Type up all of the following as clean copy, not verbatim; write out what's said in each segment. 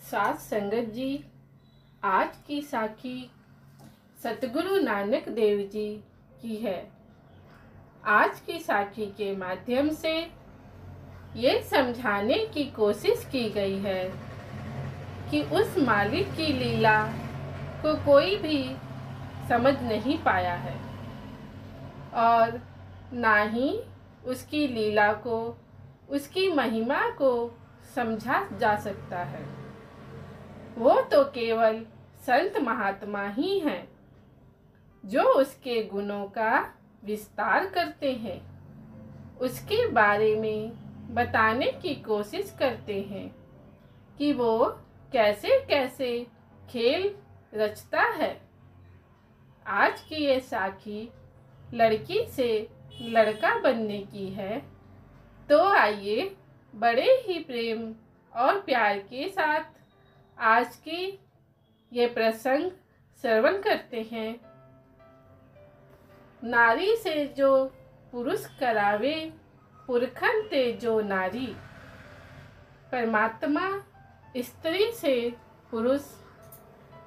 साथ संगत जी, आज की साखी सतगुरु नानक देव जी की है। आज की साखी के माध्यम से ये समझाने की कोशिश की गई है कि उस मालिक की लीला को कोई भी समझ नहीं पाया है और ना ही उसकी लीला को, उसकी महिमा को समझा जा सकता है। वो तो केवल संत महात्मा ही हैं जो उसके गुणों का विस्तार करते हैं, उसके बारे में बताने की कोशिश करते हैं कि वो कैसे कैसे खेल रचता है। आज की ये साखी लड़की से लड़का बनने की है, तो आइए बड़े ही प्रेम और प्यार के साथ आज की ये प्रसंग श्रवण करते हैं। नारी से जो पुरुष करावे, पुरखन ते जो नारी। परमात्मा स्त्री से पुरुष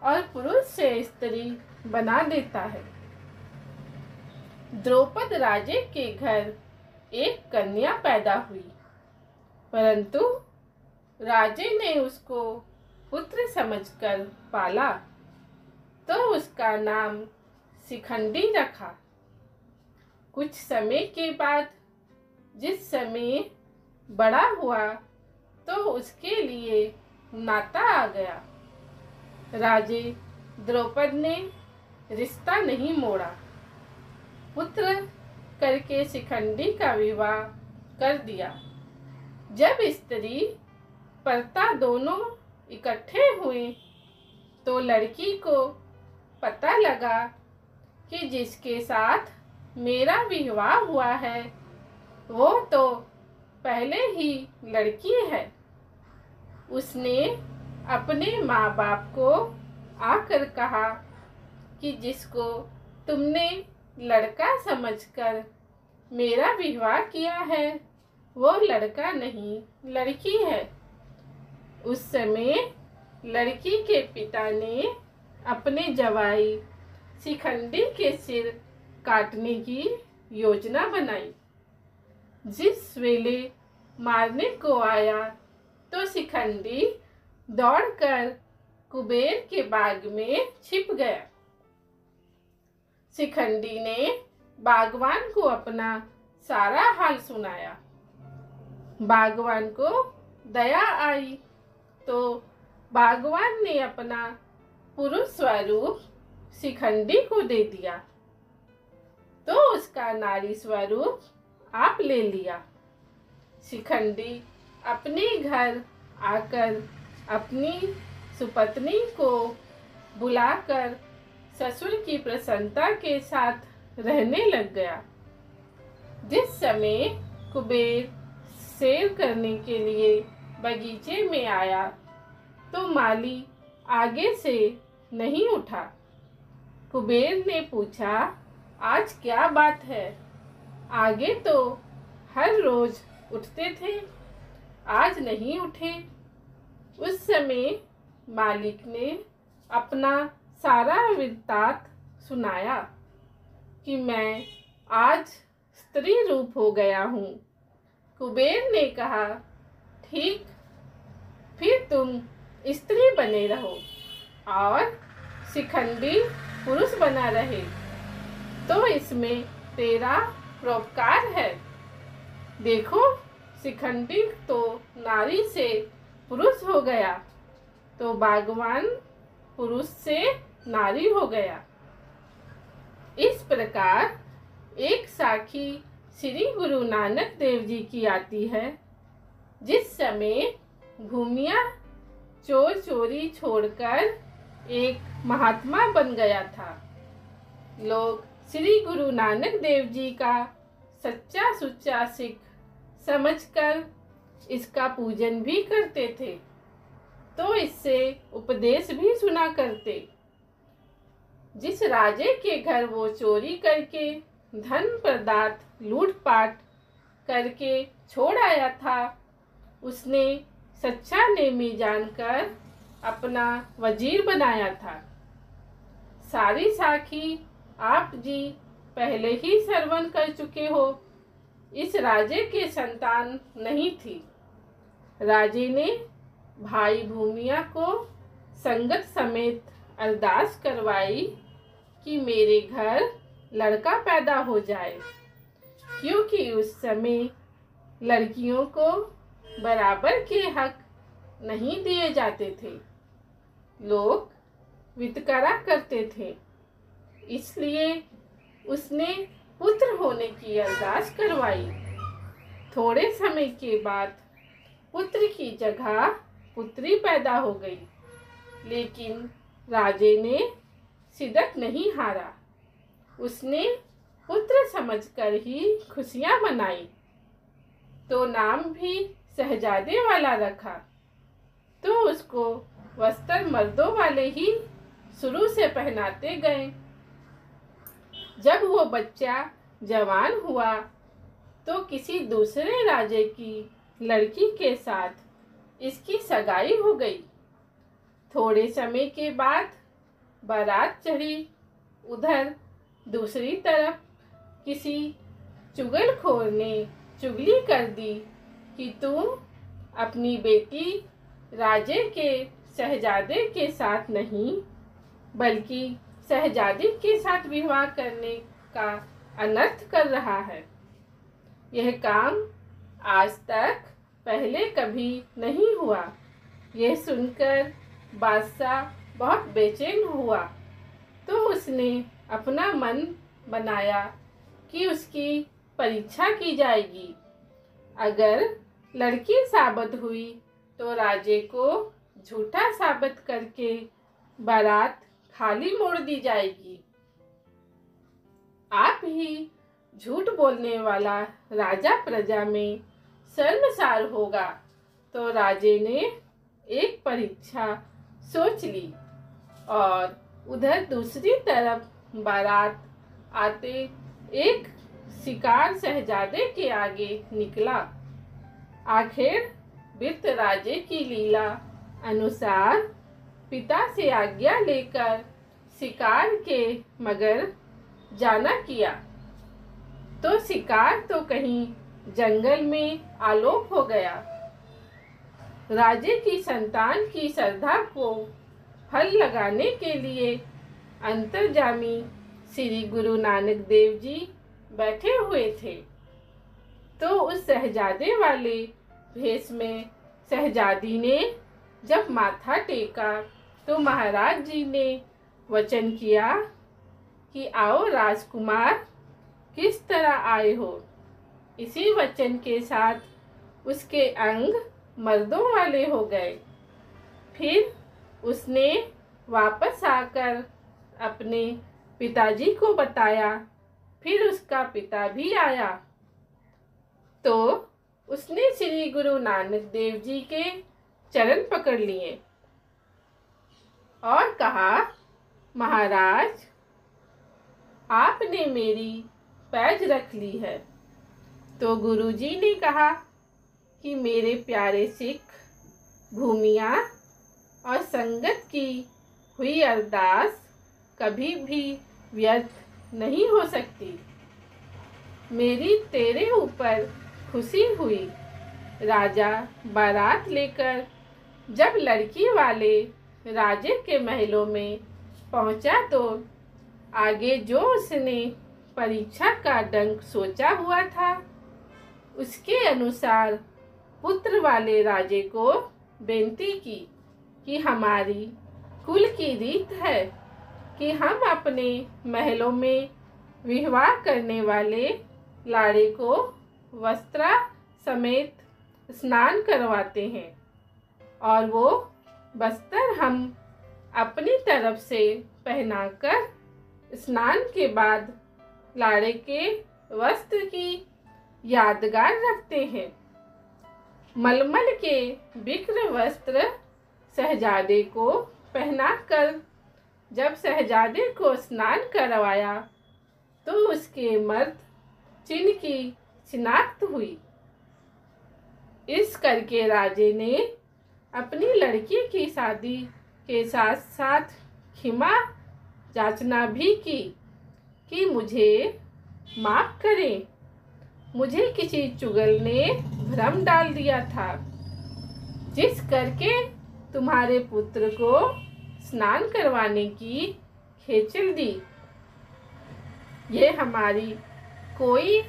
और पुरुष से स्त्री बना देता है। द्रौपद राजे के घर एक कन्या पैदा हुई, परंतु राजे ने उसको पुत्र समझकर पाला, तो उसका नाम शिखंडी रखा। कुछ समय के बाद जिस समय बड़ा हुआ तो उसके लिए नाता आ गया। राजे द्रौपद ने रिश्ता नहीं मोड़ा, पुत्र करके शिखंडी का विवाह कर दिया। जब स्त्री पर्ता दोनों इकट्ठे हुए तो लड़की को पता लगा कि जिसके साथ मेरा विवाह हुआ है वो तो पहले ही लड़की है। उसने अपने माँ बाप को आकर कहा कि जिसको तुमने लड़का समझकर मेरा विवाह किया है वो लड़का नहीं, लड़की है। उस समय लड़की के पिता ने अपने जवाई शिखंडी के सिर काटने की योजना बनाई। जिस वेले मारने को आया तो शिखंडी दौड़कर कुबेर के बाग में छिप गया। शिखंडी ने बागवान को अपना सारा हाल सुनाया। बागवान को दया आई तो बागवान ने अपना पुरुष स्वरूप शिखंडी को दे दिया, तो उसका नारी स्वरूप आप ले लिया। शिखंडी अपने घर आकर अपनी सुपत्नी को बुलाकर ससुर की प्रसन्नता के साथ रहने लग गया। जिस समय कुबेर सैर करने के लिए बगीचे में आया तो माली आगे से नहीं उठा। कुबेर ने पूछा, आज क्या बात है? आगे तो हर रोज उठते थे, आज नहीं उठे। उस समय मालिक ने अपना सारा वृत्तांत सुनाया कि मैं आज स्त्री रूप हो गया हूँ। कुबेर ने कहा, ठीक, फिर तुम स्त्री बने रहो और शिखंडी पुरुष बना रहे, तो इसमें तेरा परोपकार है। देखो, शिखंडी तो नारी से पुरुष हो गया, तो बागवान पुरुष से नारी हो गया। इस प्रकार एक साखी श्री गुरु नानक देव जी की आती है। जिस समय भूमिया चोर चोरी छोड़कर एक महात्मा बन गया था, लोग श्री गुरु नानक देव जी का सच्चा सुच्चा सिख समझकर इसका पूजन भी करते थे, तो इससे उपदेश भी सुना करते। जिस राजे के घर वो चोरी करके धन पदार्थ लूटपाट करके छोड़ आया था, उसने सच्चा नेमी जानकर अपना वजीर बनाया था। सारी साखी आप जी पहले ही श्रवण कर चुके हो। इस राजे के संतान नहीं थी। राजे ने भाई भूमिया को संगत समेत अरदास करवाई कि मेरे घर लड़का पैदा हो जाए, क्योंकि उस समय लड़कियों को बराबर के हक नहीं दिए जाते थे। लोग वितकरा करते थे। इसलिए उसने पुत्र होने की अरदास करवाई। थोड़े समय के बाद पुत्र की जगह पुत्री पैदा हो गई, लेकिन राजे ने सिदक नहीं हारा। उसने पुत्र समझकर ही खुशियां मनाई, तो नाम भी शहजादे वाला रखा। तो उसको वस्त्र मर्दों वाले ही शुरू से पहनाते गए। जब वो बच्चा जवान हुआ तो किसी दूसरे राजे की लड़की के साथ इसकी सगाई हो गई। थोड़े समय के बाद बारात चढ़ी। उधर दूसरी तरफ किसी चुगलखोर ने चुगली कर दी कि तुम अपनी बेटी राजे के शहजादे के साथ नहीं, बल्कि शहजादी के साथ विवाह करने का अनर्थ कर रहा है। यह काम आज तक पहले कभी नहीं हुआ। यह सुनकर बादशाह बहुत बेचैन हुआ, तो उसने अपना मन बनाया कि उसकी परीक्षा की जाएगी। अगर लड़की साबित हुई तो राजे को झूठा साबित करके बारात खाली मोड़ दी जाएगी। आप ही झूठ बोलने वाला राजा प्रजा में शर्मसार होगा। तो राजे ने एक परीक्षा सोच ली और उधर दूसरी तरफ बारात आते एक शिकार शहजादे के आगे निकला। आखिर वृत्त राजे की लीला अनुसार पिता से आज्ञा लेकर शिकार के मगर जाना किया, तो शिकार तो कहीं जंगल में आलोप हो गया। राजे की संतान की श्रद्धा को फल लगाने के लिए अंतर्जामी श्री गुरु नानक देव जी बैठे हुए थे। तो उस शहजादे वाले भेष में शहजादी ने जब माथा टेका तो महाराज जी ने वचन किया कि आओ राजकुमार, किस तरह आए हो। इसी वचन के साथ उसके अंग मर्दों वाले हो गए। फिर उसने वापस आकर अपने पिताजी को बताया। फिर उसका पिता भी आया, तो उसने श्री गुरु नानक देव जी के चरण पकड़ लिए और कहा, महाराज, आपने मेरी पैज रख ली है। तो गुरुजी ने कहा कि मेरे प्यारे सिख, भूमिया और संगत की हुई अरदास कभी भी व्यर्थ नहीं हो सकती। मेरी तेरे ऊपर खुशी हुई। राजा बारात लेकर जब लड़की वाले राजे के महलों में पहुंचा तो आगे जो उसने परीक्षा का डंक सोचा हुआ था, उसके अनुसार पुत्र वाले राजे को बेनती की कि हमारी कुल की रीत है कि हम अपने महलों में विवाह करने वाले लाड़े को वस्त्र समेत स्नान करवाते हैं और वो वस्त्र हम अपनी तरफ से पहनाकर स्नान के बाद लाड़े के वस्त्र की यादगार रखते हैं। मलमल के विक्र वस्त्र शहजादे को पहनाकर जब शहजादे को स्नान करवाया तो उसके मर्द चिन्ह की शिनाख्त हुई। इस करके राजे ने अपनी लड़की की शादी के साथ साथ क्षमा याचना भी की कि मुझे माफ करें। मुझे किसी चुगल ने भ्रम डाल दिया था, जिस करके तुम्हारे पुत्र को स्नान करवाने की खेचल दी। यह हमारी कोई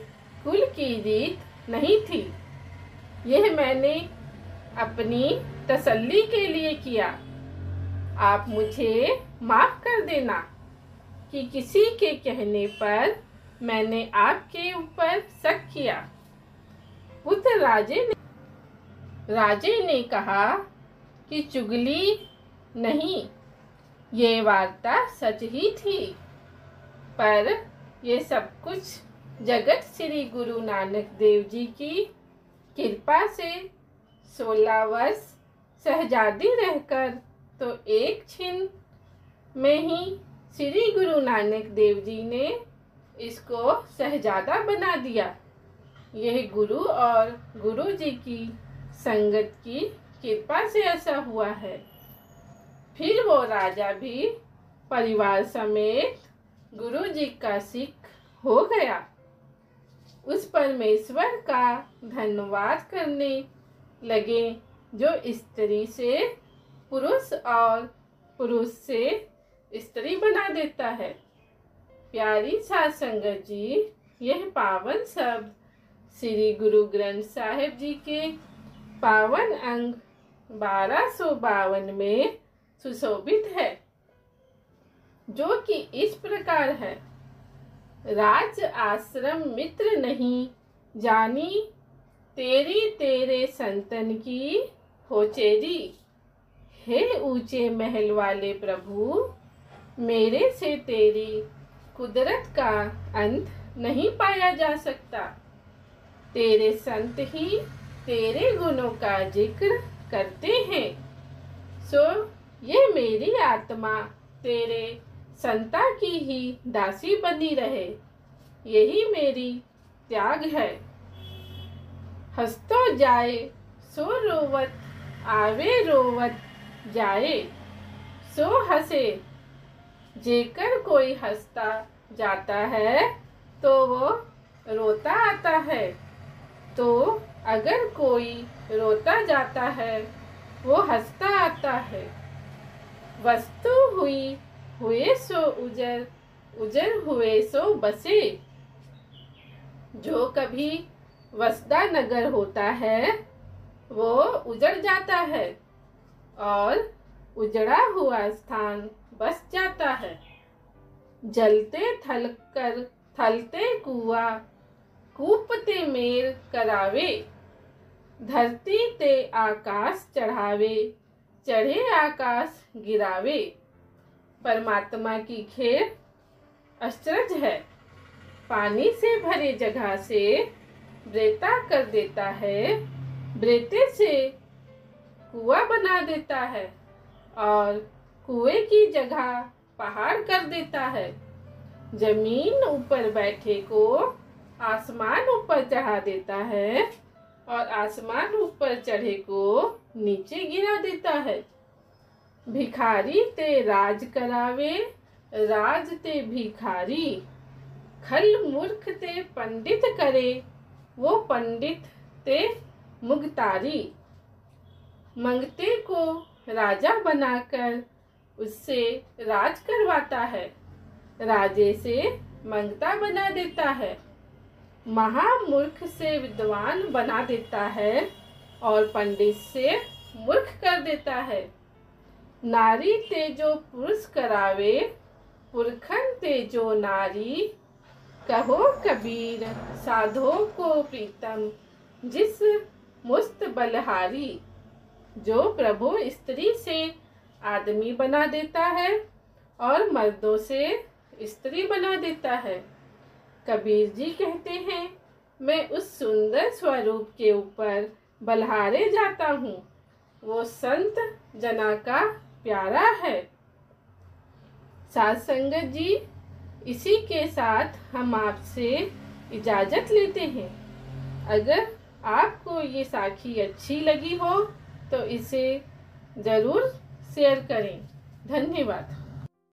कुल की रीत नहीं थी। यह मैंने अपनी तसल्ली के लिए किया। आप मुझे माफ कर देना कि किसी के कहने पर मैंने आपके ऊपर शक किया। पुत्र राजे ने कहा कि चुगली नहीं, ये वार्ता सच ही थी। पर ये सब कुछ जगत श्री गुरु नानक देव जी की कृपा से 16 वर्ष शहजादी रहकर तो एक क्षण में ही श्री गुरु नानक देव जी ने इसको शहजादा बना दिया। यह गुरु और गुरु जी की संगत की कृपा से ऐसा हुआ है। फिर वो राजा भी परिवार समेत गुरु जी का सिख हो गया। उस परमेश्वर का धन्यवाद करने लगे जो स्त्री से पुरुष और पुरुष से स्त्री बना देता है। प्यारी साध संगत जी, यह पावन शब्द श्री गुरु ग्रंथ साहिब जी के पावन अंग 1252 में सुशोभित है, जो कि इस प्रकार है। राज आश्रम मित्र नहीं जानी, तेरी तेरे संतन की हो चेरी। हे ऊंचे महल वाले प्रभु, मेरे से तेरी कुदरत का अंत नहीं पाया जा सकता। तेरे संत ही तेरे गुणों का जिक्र करते हैं। सो ये मेरी आत्मा तेरे संता की ही दासी बनी रहे, यही मेरी त्याग है। हंसतो जाए सो रोवत आवे, रोवत जाए सो हंसे। जेकर कोई हंसता जाता है तो वो रोता आता है, तो अगर कोई रोता जाता है वो हंसता आता है। वस्तु हुई हुए सो उजर, उजर हुए सो बसे। जो कभी वसदा नगर होता है वो उजड़ जाता है और उजड़ा हुआ स्थान बस जाता है। जलते थलते कुआ, कूपते मेर करावे। धरती ते आकाश चढ़ावे, चढ़े आकाश गिरावे। परमात्मा की खेल आश्चर्य है। पानी से भरे जगह से ब्रेता कर देता है, ब्रेते से कुआं बना देता है और कुएं की जगह पहाड़ कर देता है। जमीन ऊपर बैठे को आसमान ऊपर चढ़ा देता है और आसमान ऊपर चढ़े को नीचे गिरा देता है। भिखारी ते राज करावे, राज ते भिखारी। खल मूर्ख ते पंडित करे, वो पंडित ते मुगतारी। मंगते को राजा बनाकर उससे राज करवाता है, राजे से मंगता बना देता है। महामूर्ख से विद्वान बना देता है और पंडित से मूर्ख कर देता है। नारी ते जो पुरुष करावे, पुरखन ते जो नारी। कहो कबीर साधो को प्रीतम, जिस मुस्त बलहारी। जो प्रभु स्त्री से आदमी बना देता है और मर्दों से स्त्री बना देता है। कबीर जी कहते हैं, मैं उस सुंदर स्वरूप के ऊपर बलहारे जाता हूँ, वो संत जना का प्यारा है। साध संगत जी, इसी के साथ हम आपसे इजाज़त लेते हैं। अगर आपको ये साखी अच्छी लगी हो तो इसे ज़रूर शेयर करें। धन्यवाद।